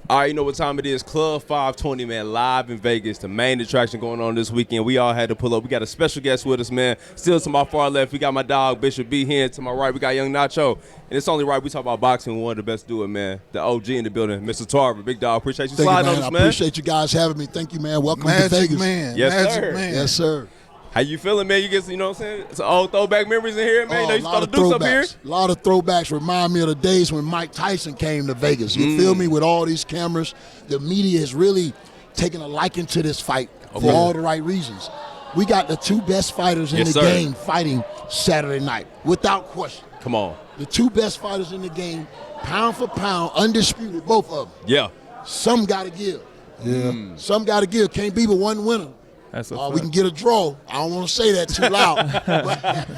All right, you know what time it is. Club 520, man, live in Vegas. The main attraction going on this weekend. We all had to pull up. We got a special guest with us, man. Still to my far left, we got my dog, Bishop B. here. To my right, we got Young Nacho. And it's only right we talk about boxing. One of the best do it, man. The OG in the building, Mr. Tarver. Big dog, appreciate you sliding on us, man. I appreciate you guys having me. Thank you, man. Welcome to Vegas. Man. Yes, Magic sir. Man. Yes, sir. How you feeling, man? You get, you know what I'm saying? It's old throwback memories in here, man. You know you started to do something here. A lot of throwbacks remind me of the days when Mike Tyson came to Vegas. You feel me? With all these cameras, the media has really taken a liking to this fight for all the right reasons. We got the two best fighters in the game fighting Saturday night, without question. Come on. The two best fighters in the game, pound for pound, undisputed, both of them. Yeah. Some got to give. Yeah. Some got to give. Can't be but one winner. That's we can get a draw. I don't want to say that too loud.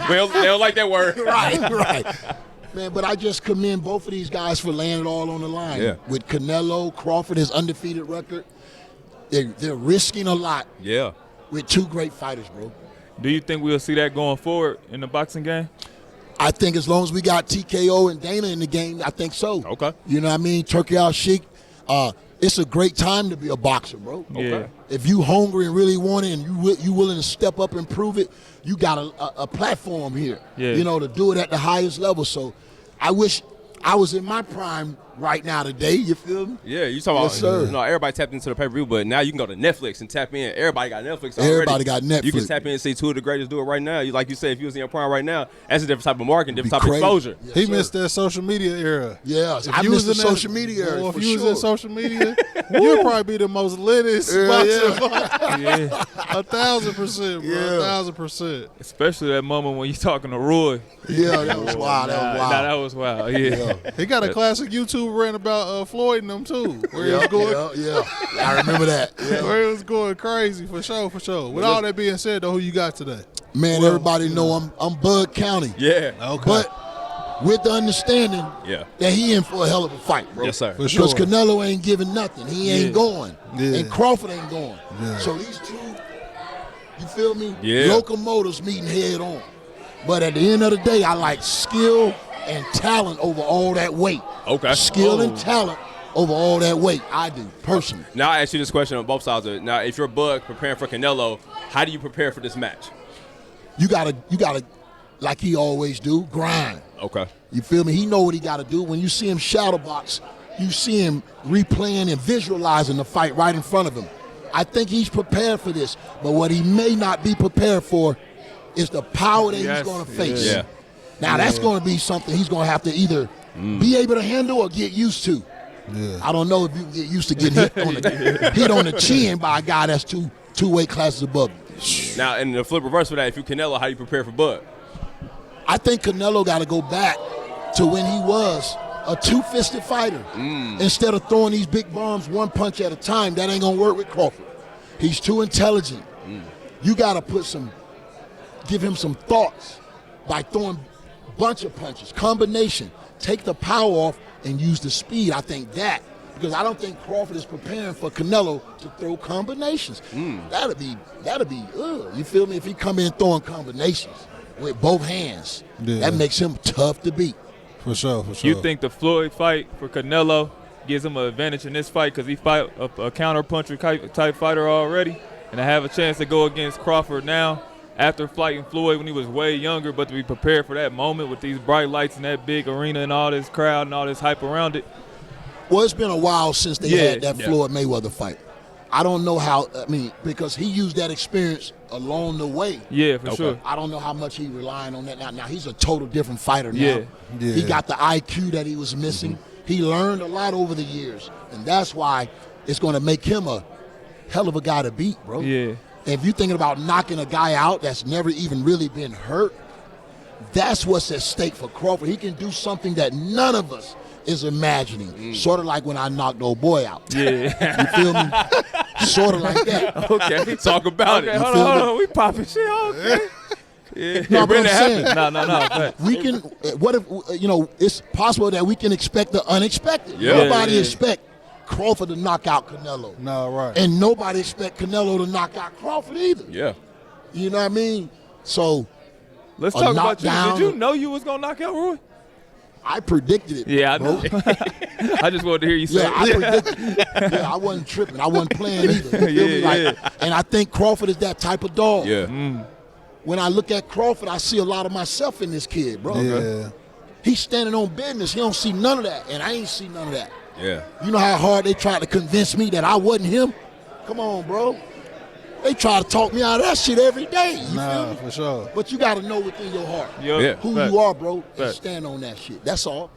Well, they don't like that word. Right. Man, but I just commend both of these guys for laying it all on the line. Yeah. With Canelo-Crawford, his undefeated record, they're risking a lot with two great fighters, bro. Do you think we'll see that going forward in the boxing game? I think as long as we got TKO and Dana in the game, I think so. Okay. You know what I mean? Turkey Al-Sheikh, it's a great time to be a boxer, bro. Okay. If you hungry and really want it and you willing to step up and prove it, you got a platform here, you know, to do it at the highest level. So I wish I was in my prime right now today, you feel me? Yeah, you talking Yes, about, sir. you know, everybody tapped into the pay-per-view, but now you can go to Netflix and tap in. Everybody got Netflix already. Everybody got Netflix. You can tap in and see two of the greatest do it right now. Like you said, if you was in your prime right now, that's a different type of marketing, different type of exposure. Yes, He sir. missed that social media era. Yeah, If I you missed was the in that- social media era, Well, for if you was sure. in social media, you'll probably be the most litest boxer. Yeah. 1,000%, bro. Yeah. 1,000%. Especially that moment when you talking to Roy. Yeah, that was wild. That was wild. Nah, that was wild. Yeah. He got a classic YouTube rant about Floyd and them too, where he was going, Yeah. I remember that. Yeah. where he was going crazy for sure. With all that being said, though, who you got today? Man, everybody know I'm Bud County. Yeah. Okay, But with the understanding that he in for a hell of a fight, bro. Yes, sir. For sure. Because Canelo ain't giving nothing. He ain't going. Yeah. And Crawford ain't going. Yeah. So these two, you feel me? Yeah. Locomotives meeting head on. But at the end of the day, I like skill and talent over all that weight. Okay. Skill and talent over all that weight. I do, personally. Now I ask you this question on both sides of it. Now, if you're Bud preparing for Canelo, how do you prepare for this match? You gotta, like he always do, grind. Okay. You feel me? He know what he got to do. When you see him shadow box, you see him replaying and visualizing the fight right in front of him. I think he's prepared for this, but what he may not be prepared for is the power that he's going to face. Yeah. Now, that's going to be something he's going to have to either be able to handle or get used to. Yeah. I don't know if you can get used to getting hit on the chin by a guy that's two weight classes above him. Now, in the flip reverse for that, if you're Canelo, how do you prepare for Bud? I think Canelo got to go back to when he was a two-fisted fighter. Instead of throwing these big bombs one punch at a time, that ain't going to work with Crawford. He's too intelligent. You got to give him some thoughts by throwing a bunch of punches, combination. Take the power off and use the speed. I think that, because I don't think Crawford is preparing for Canelo to throw combinations. That'll be, you feel me? If he come in throwing combinations with both hands, that makes him tough to beat. For sure. You think the Floyd fight for Canelo gives him an advantage in this fight because he fight a counter-puncher type fighter already, and to have a chance to go against Crawford now after fighting Floyd when he was way younger, but to be prepared for that moment with these bright lights in that big arena and all this crowd and all this hype around it? Well, it's been a while since they had that Floyd Mayweather fight. I don't know because he used that experience along the way. Yeah, for sure. I don't know how much he's relying on that now. Now, he's a total different fighter now. Yeah. He got the IQ that he was missing. He learned a lot over the years, and that's why it's going to make him a hell of a guy to beat, bro. Yeah. If you're thinking about knocking a guy out that's never even really been hurt, that's what's at stake for Crawford. He can do something that none of us is imagining. Sort of like when I knocked old boy out. Yeah. You feel me? Sort of like that. Okay, talk about it. Hold on. We popping shit. Okay. Yeah. No, but I'm saying, No. we can. What if it's possible that we can expect the unexpected? Yeah. Nobody expect Crawford to knock out Canelo. No, right. And nobody expect Canelo to knock out Crawford either. Yeah. You know what I mean? So Let's talk about you. knockdown. Did you know you was gonna knock out Roy? I predicted it. Yeah, I bro. know. I just wanted to hear you say Yeah, I it. predicted it. Yeah, I wasn't tripping. I wasn't playing either. You feel me? Like, and I think Crawford is that type of dog. Yeah. When I look at Crawford, I see a lot of myself in this kid, bro. Yeah. He's standing on business. He don't see none of that, and I ain't see none of that. Yeah. You know how hard they tried to convince me that I wasn't him? Come on, bro. They try to talk me out of that shit every day. You feel Nah, me? for sure. But you got to know within your heart Yeah. who Fact. you are, bro, and Fact. stand on that shit. That's all.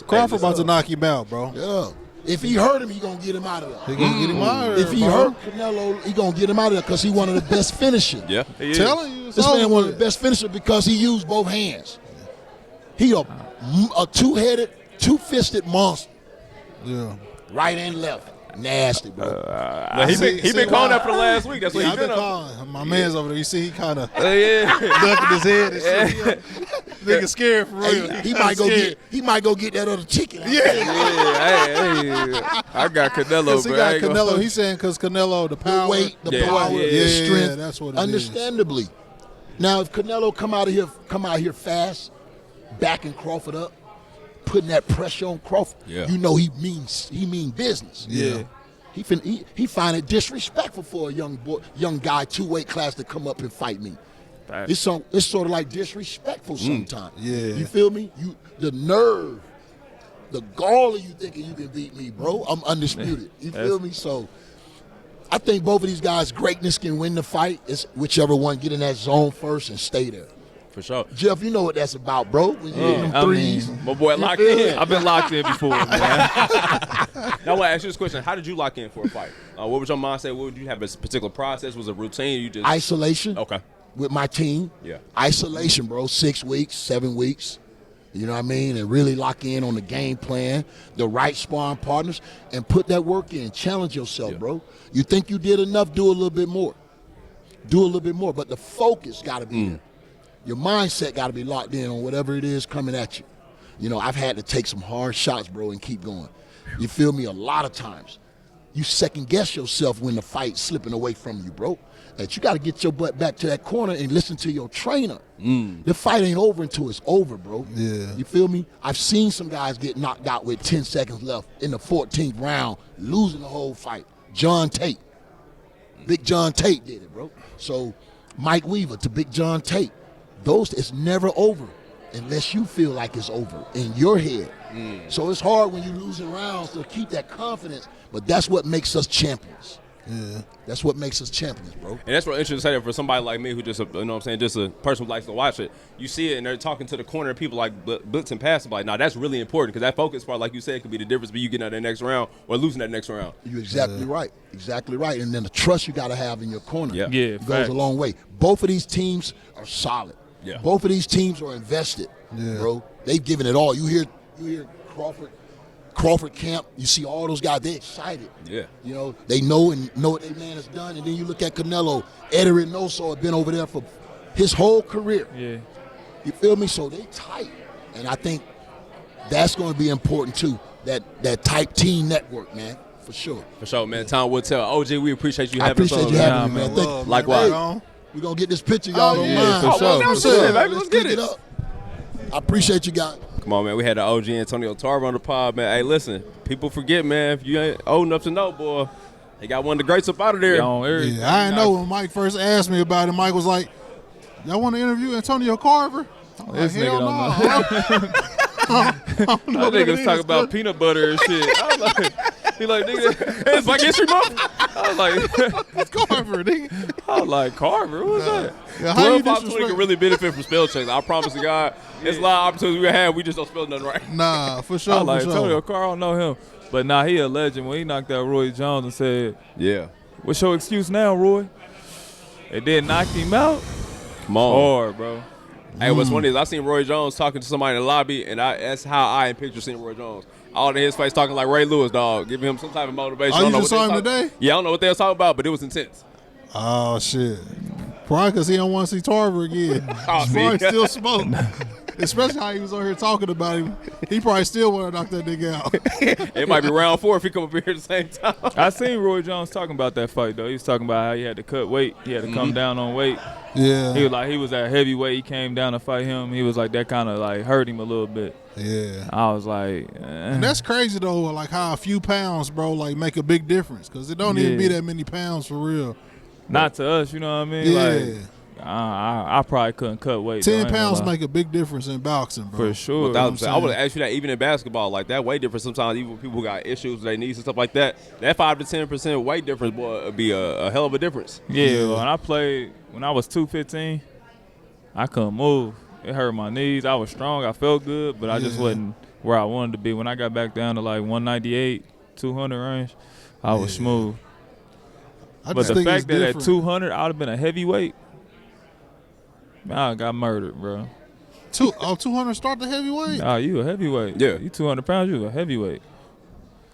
Crawford about to knock him out, bro. Yeah. If he hurt him, he going to get him out of He there. gonna get him out of there, If he bro. hurt Canelo, he going to get him out of there because he one of the best finishers. Yeah. He is. Telling you, it's This man over one of with. the best finishers because he used both hands. He a two-headed, two-fisted monster, Yeah. right and left. Nasty, bro. He See been calling why- that for the last week. That's what Yeah, he I've been been on. calling. My man's over there. You see, he kind of Yeah. ducking his head and shit. Nigga scared for real. He might go get that other chicken. Yeah. Hey, I got Canelo, Because he bro. I got ain't gonna- Canelo. He's saying because Canelo, the The power. weight, the Yeah. power, Yeah, the yeah, strength. that's what it is. Understandably. Now, if Canelo come out here fast, backing Crawford up, putting that pressure on Crawford, Yeah. you know he mean business. Yeah. He find it disrespectful for a young guy, 2-weight class to come up and fight me. Fact. It's sort of like disrespectful sometimes. Yeah. You feel me? The nerve, the gall of you thinking you can beat me, bro. I'm undisputed. You feel me? So I think both of these guys' greatness can win the fight. It's whichever one get in that zone first and stay there. For sure. Jeff, you know what that's about, bro. When you hit them I threes. mean, My boy locked feel in. I've been locked in before, man. Now, I want to ask you this question. How did you lock in for a fight? What was your mindset? What would you have a particular process? Was it a routine? You just Isolation Okay. with my team. Yeah. Isolation, bro. 6 weeks, 7 weeks. You know what I mean? And really lock in on the game plan, the right sparring partners, and put that work in. Challenge yourself, bro. You think you did enough, do a little bit more. Do a little bit more. But the focus got to be there. Your mindset got to be locked in on whatever it is coming at you. You know, I've had to take some hard shots, bro, and keep going. You feel me? A lot of times. You second guess yourself when the fight's slipping away from you, bro. That you got to get your butt back to that corner and listen to your trainer. The fight ain't over until it's over, bro. Yeah. You feel me? I've seen some guys get knocked out with 10 seconds left in the 14th round, losing the whole fight. John Tate. Big John Tate did it, bro. So Mike Weaver to Big John Tate. It's never over unless you feel like it's over in your head. So it's hard when you're losing rounds to keep that confidence, but that's what makes us champions. Yeah. That's what makes us champions, bro. And that's what interesting to say that for somebody like me who just, you know what I'm saying, just a person who likes to watch it. You see it and they're talking to the corner and people like blitz and pass. Like, nah, that's really important because that focus part, like you said, could be the difference between you getting out that next round or losing that next round. You're exactly right. Exactly right. And then the trust you got to have in your corner Yeah. Yeah, goes facts. a long way. Both of these teams are solid. Yeah. Both of these teams are invested, bro. They've given it all. You hear Crawford camp. You see all those guys. They're excited. Yeah. You know, they know what their man has done. And then you look at Canelo. Eddie Reynoso had been over there for his whole career. Yeah. You feel me? So they tight. And I think that's going to be important too. That type team network, man, for sure. For sure, man. Time will tell. OG, we appreciate you I having us appreciate on. you man. having me, man. Thank you. Likewise. Right We're going to get this picture, y'all don't yeah, mind. for sure. Oh, For shit, sure. baby. Let's get it. up. I appreciate you guys. Come on, man. We had the OG Antonio Tarver on the pod, man. Hey, listen, people forget, man. If you ain't old enough to know, boy, they got one of the greats up out of there. Yeah, on everything. Yeah, I didn't know when Mike first asked me about it. Mike was like, "Y'all want to interview Antonio Carver?" I'm like, This nigga hell don't no. That nigga was talking about peanut butter and shit. I was like, he like, nigga, it's like history month. I was like, It's Carver, nigga. I was like, Carver, what was that? Yeah, how you 12-5-20 can disrespect? really benefit from spell checks. I promise to God. It's a lot of opportunities we have. We just don't spell nothing right. Nah, for I sure, was like, for Antonio sure. Carr, I don't know him. But nah, he a legend. When he knocked out Roy Jones and said, Yeah. what's your excuse now, Roy? And then knocked him out. Come on. Hard, bro. Hey, what's funny is I seen Roy Jones talking to somebody in the lobby, and that's how I picture seeing Roy Jones. All in his face talking like Ray Lewis, dog. Giving him some type of motivation. Oh, I don't you know just what saw they him talk- today? Yeah, I don't know what they was talking about, but it was intense. Oh shit. Probably because he don't want to see Tarver again. Oh, see? Probably still smoke. Especially how he was on here talking about him. He probably still want to knock that nigga out. It might be round 4 if he come up here at the same time. I seen Roy Jones talking about that fight though. He was talking about how he had to cut weight. He had to come down on weight. Yeah. He was at heavyweight. He came down to fight him. He was like that kind of like hurt him a little bit. Yeah. I was like, And that's crazy though, like how a few pounds, bro, like make a big difference. Because it don't even be that many pounds for real. Not to us, you know what I mean? Yeah. Like, I probably couldn't cut weight. 10 pounds make a big difference in boxing, bro. For sure. 1,000%. I would have asked you that even in basketball. Like that weight difference sometimes, even when people got issues with their knees and stuff like that, that 5 to 10% weight difference, boy, would be a hell of a difference. Yeah, when I played, when I was 215, I couldn't move. It hurt my knees. I was strong. I felt good, but I just wasn't where I wanted to be. When I got back down to like 198, 200 range, I was smooth. But the fact that at 200, I would have been a heavyweight, man, I got murdered, bro. 200 start the heavyweight? Nah, you a heavyweight. Yeah. You 200 pounds, you a heavyweight.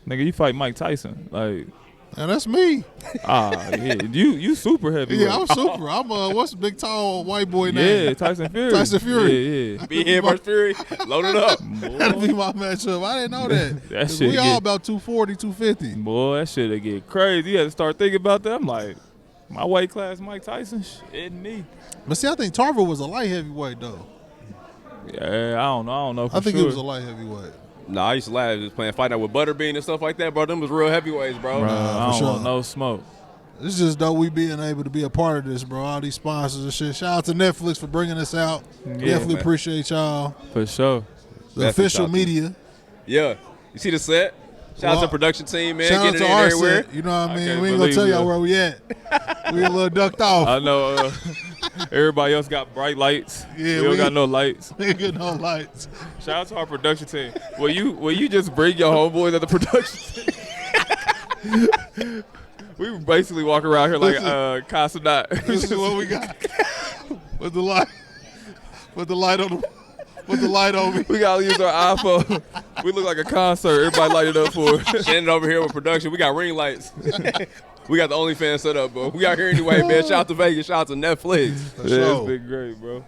Nigga, you fight Mike Tyson. Like, and that's me. Yeah, you super heavyweight. Yeah, I'm super. I'm what's the big tall white boy name? Yeah, Tyson Fury. Tyson Fury. Yeah. Be here versus Fury, load it up. That'll be my matchup. I didn't know that. That shit we all about 240, 250. Boy, that shit'll get crazy. You had to start thinking about that. I'm like, my weight class, Mike Tyson, shit, me. But see, I think Tarver was a light heavyweight though. Yeah, I don't know. For I think sure. he was a light heavyweight. Nah, I used to laugh just playing fight out with Butterbean and stuff like that, bro. Them was real heavyweights, bro. Bro, I don't sure. want no smoke. It's just though we being able to be a part of this, bro. All these sponsors and shit. Shout out to Netflix for bringing us out. Definitely man. appreciate y'all. For sure. The official media. Yeah. You see the set? Shout out to the production team, man. Shout out Getting to it our everywhere. set. You know what I mean? can't We ain't gonna tell believe y'all it. where we at. We a little ducked off. I know everybody else got bright lights. Yeah, we don't we- got no lights. We ain't getting no lights. Shout out to our production team. Will you just bring your homeboys at the production team? We basically walk around here like Casanat. This is what we got. Put the light on the. Put the light on me. We gotta use our iPhone. We look like a concert. Everybody light it up for us. Standing over here with production. We got ring lights. We got the OnlyFans set up, bro. We out here anyway, man. Shout out to Vegas. Shout out to Netflix. Yeah, it's been great, bro.